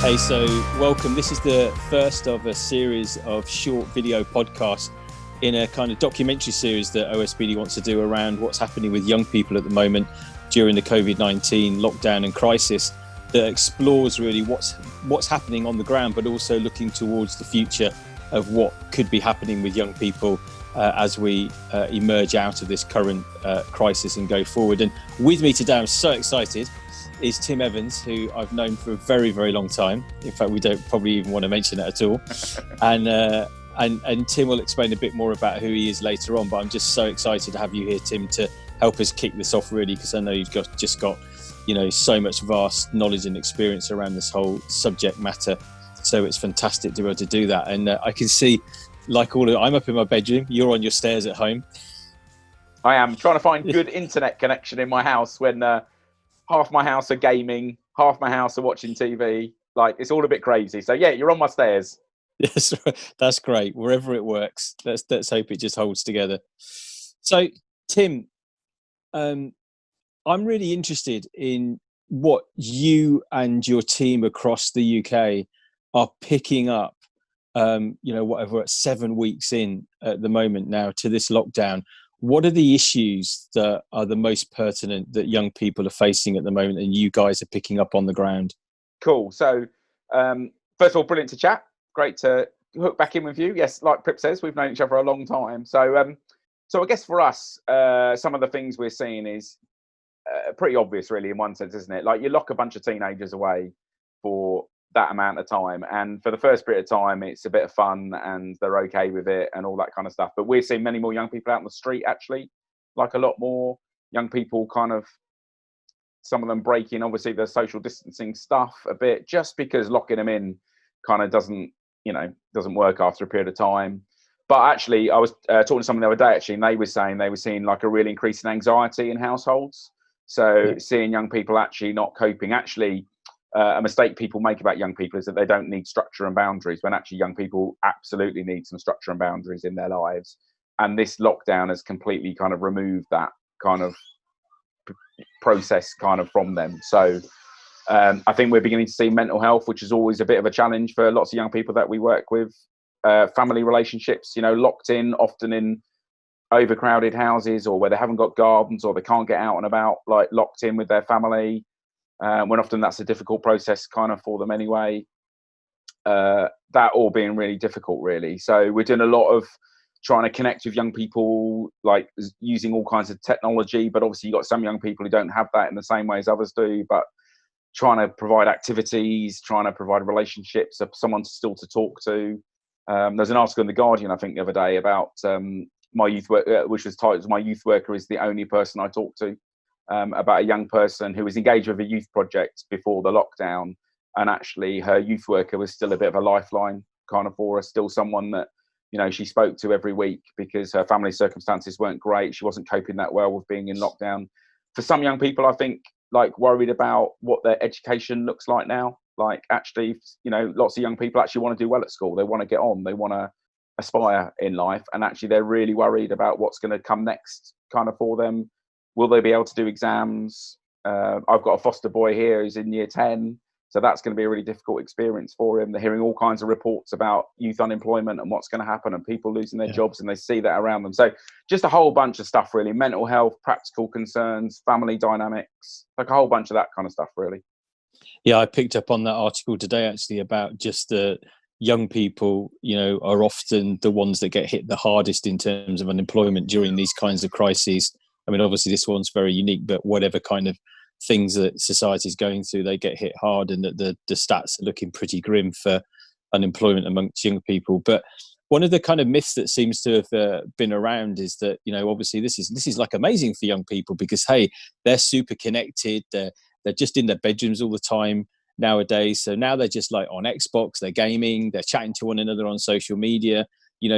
Hey, so welcome. This is the first of a series of short video podcasts in a kind of documentary series that OSBD wants to do around what's happening with young people at the moment during the COVID-19 lockdown and crisis, that explores really what's happening on the ground, but also looking towards the future of what could be happening with young people as we emerge out of this current crisis and go forward. And with me today, I'm so excited, is Tim Evans, who I've known for a very, very long time. In fact, we don't probably even want to mention it at all. And Tim will explain a bit more about who he is later on. But I'm just so excited to have you here, Tim, to help us kick this off, really, because I know you've just got so much vast knowledge and experience around this whole subject matter. So it's fantastic to be able to do that. And I can see, I'm up in my bedroom, you're on your stairs at home. I am trying to find good internet connection in my house when half my house are gaming, half my house are watching TV. Like, it's all a bit crazy. So yeah, you're on my stairs. Yes, that's great. Wherever it works, let's hope it just holds together. So, Tim, I'm really interested in what you and your team across the UK are picking up. Whatever, 7 weeks in at the moment now to this lockdown. What are the issues that are the most pertinent that young people are facing at the moment and you guys are picking up on the ground? Cool. So, first of all, brilliant to chat. Great to hook back in with you. Yes, like Pip says, we've known each other a long time. So I guess for us, some of the things we're seeing is pretty obvious, really, in one sense, isn't it? Like, you lock a bunch of teenagers away for that amount of time, and for the first bit of time it's a bit of fun and they're okay with it and all that kind of stuff, but we're seeing many more young people out on the street, actually, like a lot more young people, kind of, some of them breaking obviously the social distancing stuff a bit, just because locking them in kind of doesn't work after a period of time. But actually, I was talking to someone the other day, actually, and they were saying they were seeing like a real increase in anxiety in households. So seeing young people actually not coping, actually, a mistake people make about young people is that they don't need structure and boundaries, when actually young people absolutely need some structure and boundaries in their lives. And this lockdown has completely kind of removed that kind of process kind of from them. So I think we're beginning to see mental health, which is always a bit of a challenge for lots of young people that we work with. Family relationships, locked in, often in overcrowded houses, or where they haven't got gardens, or they can't get out and about, like locked in with their family. When often that's a difficult process kind of for them anyway. That all being really difficult, really. So we're doing a lot of trying to connect with young people, like using all kinds of technology, but obviously you've got some young people who don't have that in the same way as others do, but trying to provide activities, trying to provide relationships, of someone still to talk to. There's an article in The Guardian, I think, the other day about my youth worker, which was titled, "My Youth Worker is the Only Person I Talk to." About a young person who was engaged with a youth project before the lockdown, and actually her youth worker was still a bit of a lifeline kind of for her, still someone that she spoke to every week, because her family circumstances weren't great. She wasn't coping that well with being in lockdown. For some young people, I think, like, worried about what their education looks like now. Like, actually, lots of young people actually want to do well at school. They want to get on, they want to aspire in life, and actually they're really worried about what's going to come next kind of for them. Will they be able to do exams? I've got a foster boy here who's in year 10, so that's going to be a really difficult experience for him. They're hearing all kinds of reports about youth unemployment and what's going to happen, and people losing their jobs, and they see that around them. So just a whole bunch of stuff, really. Mental health, practical concerns, family dynamics, like a whole bunch of that kind of stuff, really. Yeah, I picked up on that article today, actually, about just the young people, are often the ones that get hit the hardest in terms of unemployment during these kinds of crises. I mean, obviously this one's very unique, but whatever kind of things that society's going through, they get hit hard, and that the stats are looking pretty grim for unemployment amongst young people. But one of the kind of myths that seems to have been around is that, obviously this is like amazing for young people, because, hey, they're super connected. They're just in their bedrooms all the time nowadays. So now they're just like on Xbox, they're gaming, they're chatting to one another on social media,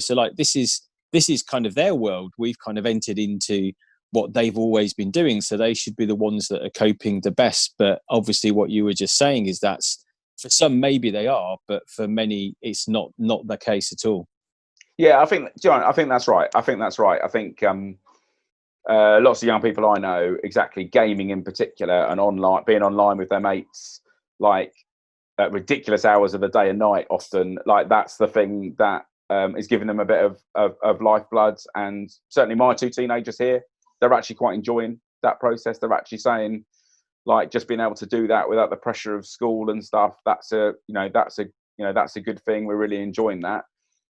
so like this is kind of their world. We've kind of entered into what they've always been doing, so they should be the ones that are coping the best. But obviously what you were just saying is that's, for some maybe they are, but for many it's not the case at all. Yeah, I think, John, I think that's right. I think lots of young people I know, exactly, gaming in particular, and online, being online with their mates, like, at ridiculous hours of the day and night often. Like that's the thing that is giving them a bit of lifeblood. And certainly my two teenagers here, they're actually quite enjoying that process. They're actually saying, like, just being able to do that without the pressure of school and stuff, that's a good thing. We're really enjoying that.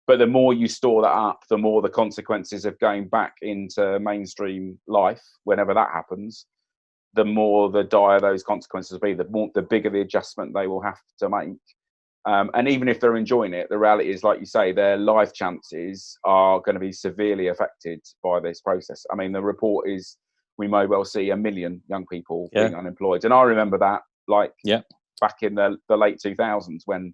But the more you store that up, the more the consequences of going back into mainstream life, whenever that happens, the more the dire those consequences will be, the bigger the adjustment they will have to make. And even if they're enjoying it, the reality is, like you say, their life chances are going to be severely affected by this process. I mean, the report is we may well see 1 million young people being unemployed. And I remember that, like, back in the late 2000s when,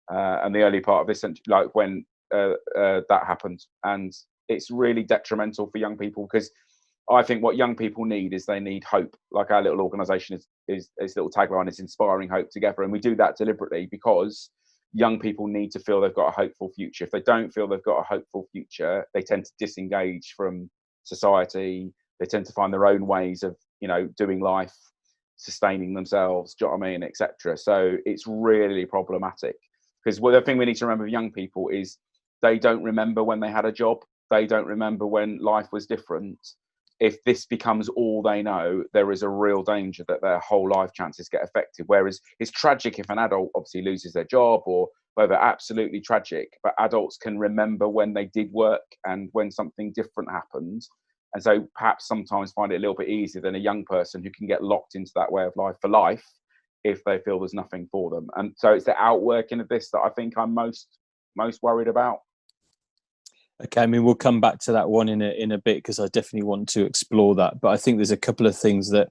and the early part of this century, like when that happened. And it's really detrimental for young people, because I think what young people need is they need hope. Like our little organisation is little tagline is inspiring hope together, and we do that deliberately because young people need to feel they've got a hopeful future. If they don't feel they've got a hopeful future, they tend to disengage from society. They tend to find their own ways of, doing life, sustaining themselves, do you know what I mean, etc. So it's really problematic, because the thing we need to remember with young people is they don't remember when they had a job. They don't remember when life was different. If this becomes all they know, there is a real danger that their whole life chances get affected. Whereas it's tragic if an adult obviously loses their job, or whether, absolutely tragic, but adults can remember when they did work and when something different happened. And so perhaps sometimes find it a little bit easier than a young person who can get locked into that way of life for life if they feel there's nothing for them. And so it's the outworking of this that I think I'm most worried about. Okay, I mean, we'll come back to that one in a bit, because I definitely want to explore that. But I think there's a couple of things that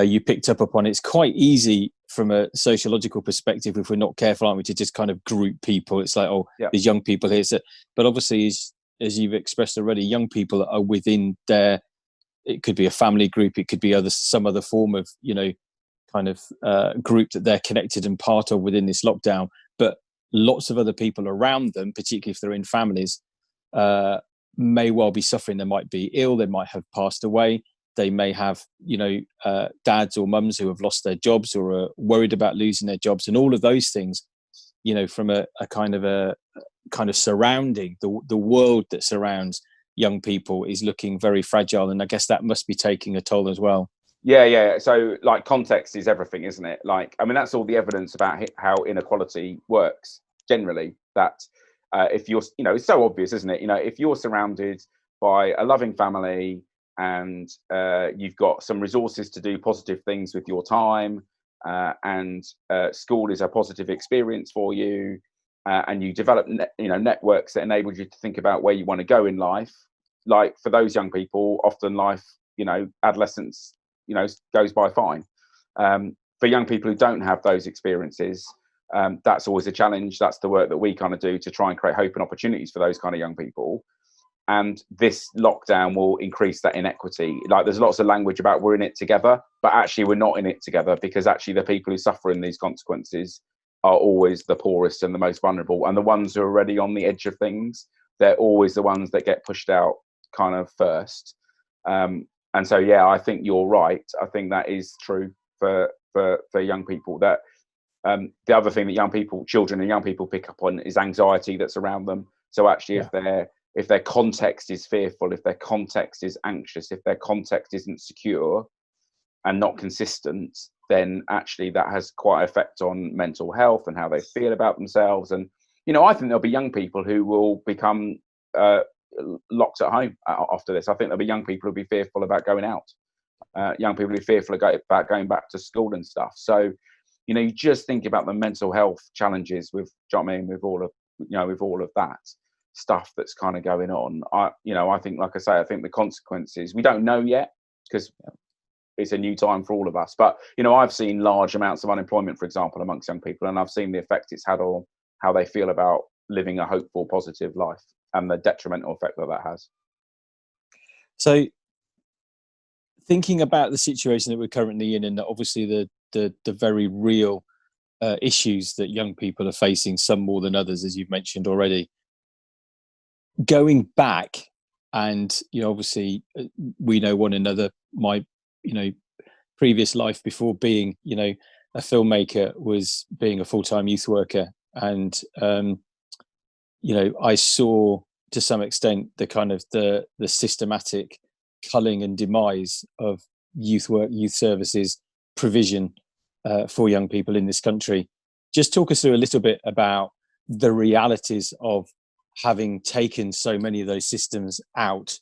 you picked up upon. It's quite easy from a sociological perspective, if we're not careful, aren't we, to just kind of group people. It's like, there's young people here. So, but obviously, as you've expressed already, young people that are within it could be a family group, it could be some other form of, kind of group that they're connected and part of within this lockdown. But lots of other people around them, particularly if they're in families, may well be suffering. They might be ill, they might have passed away, they may have dads or mums who have lost their jobs or are worried about losing their jobs, and all of those things, from a kind of surrounding the world that surrounds young people is looking very fragile, and I guess that must be taking a toll as well. Yeah. So, like, context is everything, isn't it? Like, I mean, that's all the evidence about how inequality works generally. That if you're, it's so obvious, isn't it? If you're surrounded by a loving family and you've got some resources to do positive things with your time, and school is a positive experience for you, and you develop, networks that enable you to think about where you want to go in life. Like, for those young people, often life, adolescence, goes by fine. For young people who don't have those experiences, that's always a challenge. That's the work that we kind of do to try and create hope and opportunities for those kind of young people. And this lockdown will increase that inequity. Like, there's lots of language about we're in it together, but actually we're not in it together, because actually the people who suffer in these consequences are always the poorest and the most vulnerable. And the ones who are already on the edge of things, they're always the ones that get pushed out kind of first. And so, I think you're right. I think that is true for young people. That the other thing that children and young people pick up on is anxiety that's around them. So actually, if their context is fearful, if their context is anxious, if their context isn't secure and not consistent, then actually that has quite an effect on mental health and how they feel about themselves. And I think there'll be young people who will become locked at home after this. I think there'll be young people who'll be fearful about going out. Young people who are fearful about going back to school and stuff. So, you just think about the mental health challenges with all of that stuff that's kind of going on. I think, like I say, I think the consequences, we don't know yet, because it's a new time for all of us. But, I've seen large amounts of unemployment, for example, amongst young people, and I've seen the effect it's had on how they feel about living a hopeful, positive life, and the detrimental effect that has. So, thinking about the situation that we're currently in, and obviously the very real issues that young people are facing, some more than others, as you've mentioned already. Going back, and obviously we know one another. My previous life before being a filmmaker was being a full-time youth worker, and I saw to some extent the kind of the systematic culling and demise of youth work, youth services provision for young people in this country. Just talk us through a little bit about the realities of having taken so many of those systems out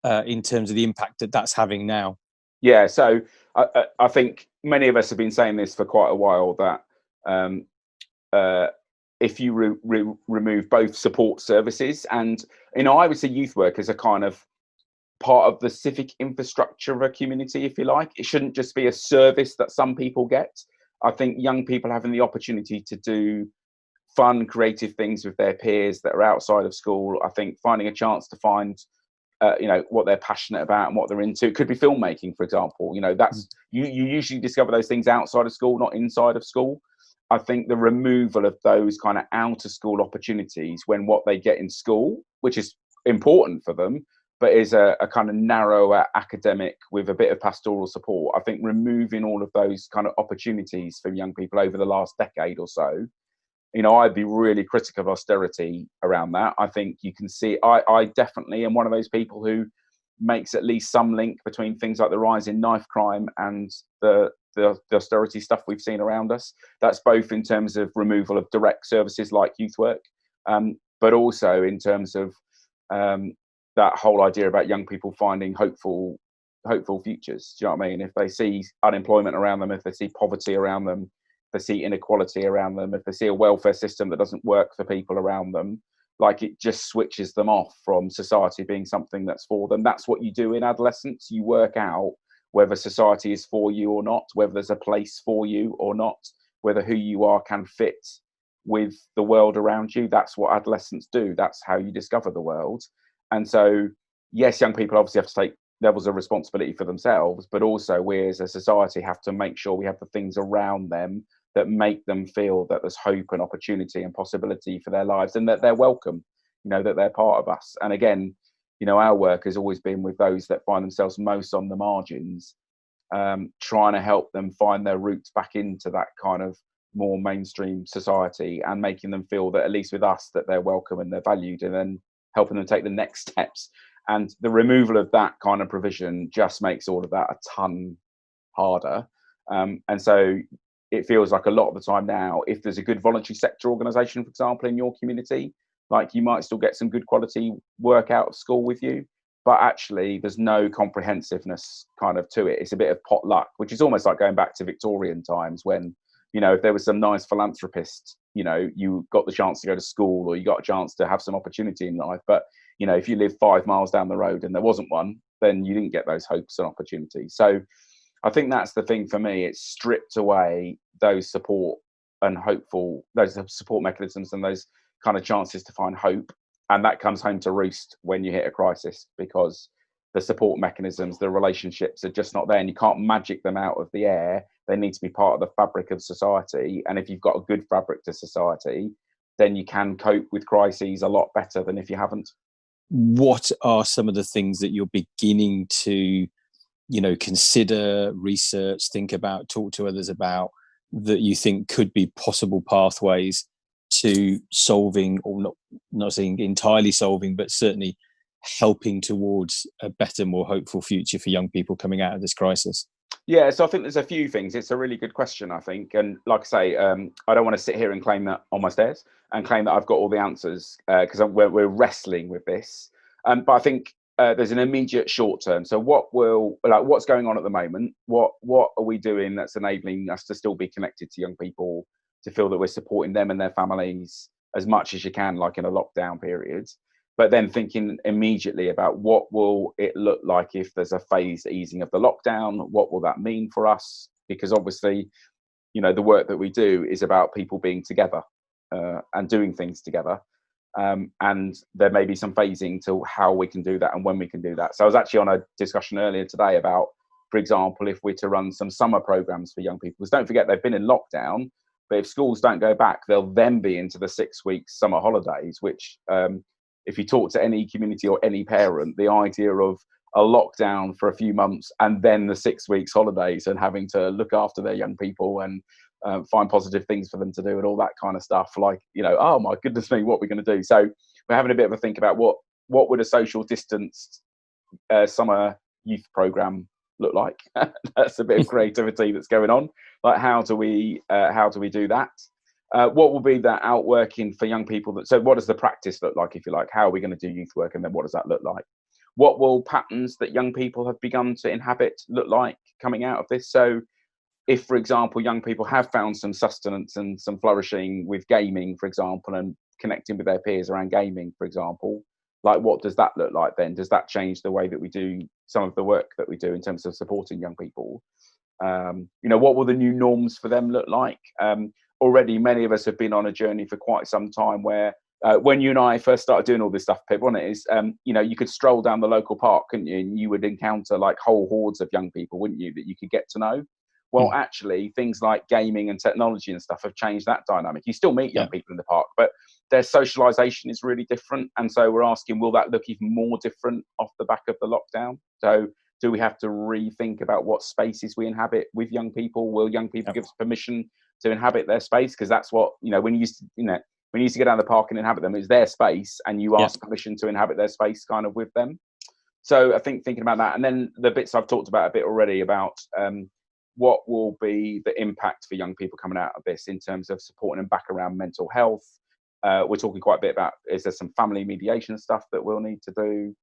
in terms of the impact that that's having now. Yeah, so I think many of us have been saying this for quite a while, that if you remove both support services, and I would say youth workers are kind of part of the civic infrastructure of a community, if you like. It shouldn't just be a service that some people get. I think young people having the opportunity to do fun, creative things with their peers that are outside of school. I think finding a chance to find what they're passionate about and what they're into. It could be filmmaking, for example. That's you usually discover those things outside of school, not inside of school. I think the removal of those kind of out of school opportunities, when what they get in school, which is important for them, but is a kind of narrower academic with a bit of pastoral support. I think removing all of those kind of opportunities for young people over the last decade or so, I'd be really critical of austerity around that. I think you can see, I definitely am one of those people who makes at least some link between things like the rise in knife crime and the austerity stuff we've seen around us. That's both in terms of removal of direct services like youth work, but also in terms of that whole idea about young people finding hopeful futures. Do you know what I mean? If they see unemployment around them, if they see poverty around them, if they see inequality around them, if they see a welfare system that doesn't work for people around them, like, it just switches them off from society being something that's for them. That's what you do in adolescence. You work out whether society is for you or not, whether there's a place for you or not, whether who you are can fit with the world around you. That's what adolescents do. That's how you discover the world. And so, yes, young people obviously have to take levels of responsibility for themselves, but also we as a society have to make sure we have the things around them that make them feel that there's hope and opportunity and possibility for their lives, and that they're welcome, that they're part of us. And again, our work has always been with those that find themselves most on the margins, trying to help them find their roots back into that kind of more mainstream society, and making them feel that, at least with us, that they're welcome and they're valued, and then helping them take the next steps. And the removal of that kind of provision just makes all of that a ton harder. And so it feels like a lot of the time now, if there's a good voluntary sector organisation, for example, in your community, like, you might still get some good quality work out of school with you, but actually there's no comprehensiveness kind of to it. It's a bit of potluck, which is almost like going back to Victorian times when, if there was some nice philanthropist, you got the chance to go to school, or you got a chance to have some opportunity in life. But, if you live 5 miles down the road and there wasn't one, then you didn't get those hopes and opportunities. So I think that's the thing for me. It's stripped away those support mechanisms and those kind of chances to find hope. And that comes home to roost when you hit a crisis, because the support mechanisms, the relationships are just not there, and you can't magic them out of the air. They need to be part of the fabric of society. And if you've got a good fabric to society, then you can cope with crises a lot better than if you haven't. What are some of the things that you're beginning to, consider, research, think about, talk to others about, that you think could be possible pathways to solving, or not saying entirely solving, but certainly helping towards a better, more hopeful future for young people coming out of this crisis? Yeah, so I think there's a few things. It's a really good question, I think. And like I say, I don't want to sit here and claim that on my stairs and claim that I've got all the answers, because we're wrestling with this. But I think there's an immediate short term. So what's going on at the moment? What are we doing that's enabling us to still be connected to young people, to feel that we're supporting them and their families as much as you can, like in a lockdown period? But then thinking immediately about what will it look like if there's a phased easing of the lockdown? What will that mean for us? Because obviously, the work that we do is about people being together and doing things together. And there may be some phasing to how we can do that and when we can do that. So I was actually on a discussion earlier today about, for example, if we're to run some summer programs for young people, because don't forget, they've been in lockdown, but if schools don't go back, they'll then be into the 6 weeks summer holidays, which if you talk to any community or any parent, the idea of a lockdown for a few months and then the 6 weeks holidays and having to look after their young people and find positive things for them to do and all that kind of stuff. Like, oh my goodness me, what are we going to do? So we're having a bit of a think about what would a social distanced summer youth program look like. That's a bit of creativity that's going on. Like, how do we do that? What will be that outworking for young people? So what does the practice look like, if you like? How are we going to do youth work, and then what does that look like? What will patterns that young people have begun to inhabit look like coming out of this? So if, for example, young people have found some sustenance and some flourishing with gaming, for example, and connecting with their peers around gaming, for example, like, what does that look like then? Does that change the way that we do some of the work that we do in terms of supporting young people? What will the new norms for them look like? Already, many of us have been on a journey for quite some time where when you and I first started doing all this stuff, Pip, wasn't it? You could stroll down the local park, couldn't you? And you would encounter like whole hordes of young people, wouldn't you, that you could get to know? Well, actually, things like gaming and technology and stuff have changed that dynamic. You still meet young people in the park, but their socialization is really different. And so we're asking, will that look even more different off the back of the lockdown? So do we have to rethink about what spaces we inhabit with young people? Will young people give us permission to inhabit their space? Because that's what, when you used to go down the park and inhabit them, it's their space, and you ask permission to inhabit their space kind of with them. So I think thinking about that, and then the bits I've talked about a bit already about what will be the impact for young people coming out of this in terms of supporting them back around mental health. We're talking quite a bit about, is there some family mediation stuff that we'll need to do?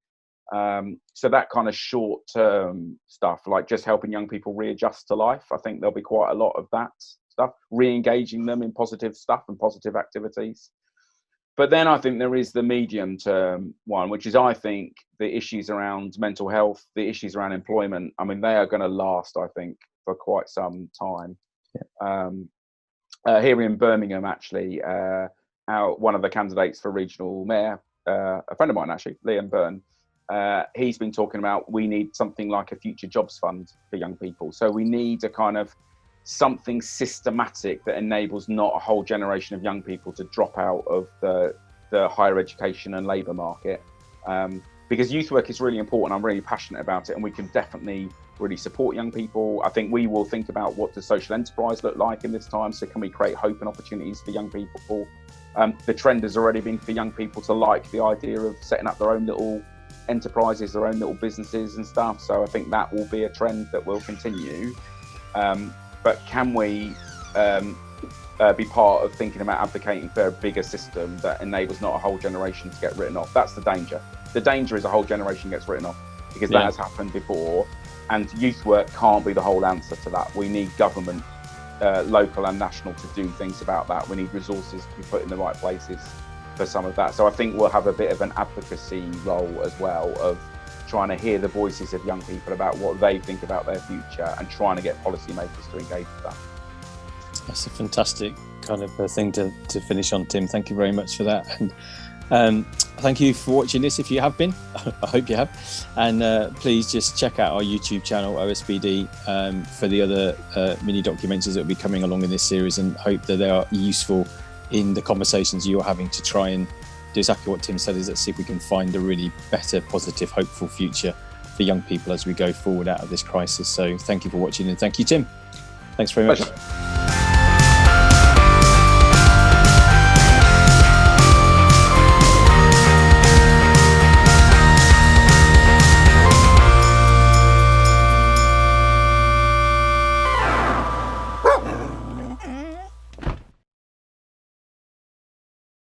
So that kind of short-term stuff, like just helping young people readjust to life. I think there'll be quite a lot of that stuff, re-engaging them in positive stuff and positive activities. But then I think there is the medium-term one, which is, I think, the issues around mental health, the issues around employment. I mean, they are going to last, I think, for quite some time. Here in Birmingham, actually, one of the candidates for regional mayor, a friend of mine, actually, Liam Byrne, he's been talking about, we need something like a future jobs fund for young people. So we need a kind of something systematic that enables not a whole generation of young people to drop out of the higher education and labour market. Because youth work is really important. I'm really passionate about it, and we can definitely really support young people. I think we will think about, what does social enterprise look like in this time? So can we create hope and opportunities for young people? The trend has already been for young people to like the idea of setting up their own little enterprises, their own little businesses and stuff. So I think that will be a trend that will continue. But can we be part of thinking about advocating for a bigger system that enables not a whole generation to get written off? That's the danger. The danger is a whole generation gets written off, because that has happened before. And youth work can't be the whole answer to that. We need government, local and national, to do things about that. We need resources to be put in the right places for some of that. So I think we'll have a bit of an advocacy role as well, of trying to hear the voices of young people about what they think about their future, and trying to get policymakers to engage with that. That's a fantastic kind of thing to finish on, Tim. Thank you very much for that. And thank you for watching this, if you have been. I hope you have. And please just check out our YouTube channel, OSBD, for the other mini documentaries that will be coming along in this series, and hope that they are useful in the conversations you're having to try and do exactly what Tim said, is let's see if we can find a really better, positive, hopeful future for young people as we go forward out of this crisis. So thank you for watching, and thank you, Tim. Thanks very much.